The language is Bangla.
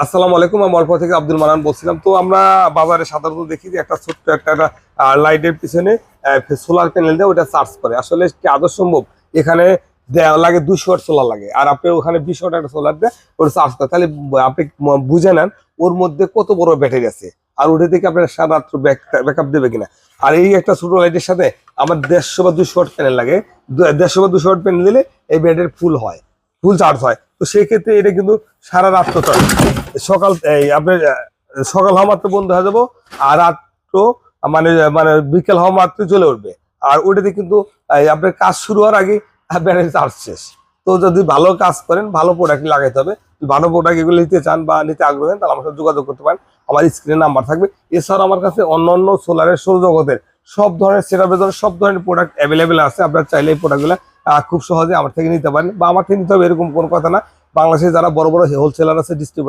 আসসালামু আলাইকুম। আমি অল্প থেকে আব্দুল মানান বলছিলাম। তো আমরা বাজারে সাধারণত দেখি যে একটা ছোট্ট একটা লাইটের পিছনে সোলার প্যানেল দিয়ে ওটা চার্জ করে। আসলে কি আদৌ সম্ভব? এখানে দেওয়া লাগে 200 ওয়াট সোলার লাগে, আর আপনি ওখানে 20 ওয়াট একটা সোলার দিয়ে ওটা চার্জ করে। তাহলে আপনি বুঝে নেন ওর মধ্যে কত বড় ব্যাটারি আছে, আর ওটা থেকে আপনার সারা রাত্র ব্যাকআপ দেবে কিনা। আর এই একটা ছোট লাইটের সাথে আমার 150 বা 200 ওয়াট প্যানেল লাগে। 150 বা 200 ওয়াট প্যানেল দিলে এই ব্যাটারি ফুল চার্জ হয়। তো সেই ক্ষেত্রে এটা কিন্তু সারা রাত্র চলে। সকাল এই আপনার সকাল হওয়া মাত্র বন্ধ হয়ে যাবো, আর রাত্র মানে মানে বিকেল হওয়া মাত্র চলে উঠবে। আর ওইটাতে কিন্তু আপনার কাজ শুরু হওয়ার আগে ব্যাটারি চার্জ শেষ। তো যদি ভালো কাজ করেন, ভালো প্রোডাক্ট লাগাইতে হবে। ভালো প্রোডাক্ট এগুলো নিতে চান বা নিতে আগ্রহী, তাহলে আমার সাথে যোগাযোগ করতে পারেন। আমার স্ক্রিনে নাম্বার থাকবে। এছাড়াও আমার কাছে অন্য সোলারের সৌরজগতের সব ধরনের সেটআপের জন্য সব ধরনের প্রোডাক্ট অ্যাভেলেবেল আছে। আপনারা চাইলে এই প্রোডাক্টগুলো খুব সহজে আমার থেকে নিতে পারেন, বা আমার থেকে নিতে হবে এরকম কোনো কথা না। বাংলাদেশে যারা বড় বড় হোলসেলার আছে, ডিস্ট্রিবিউটর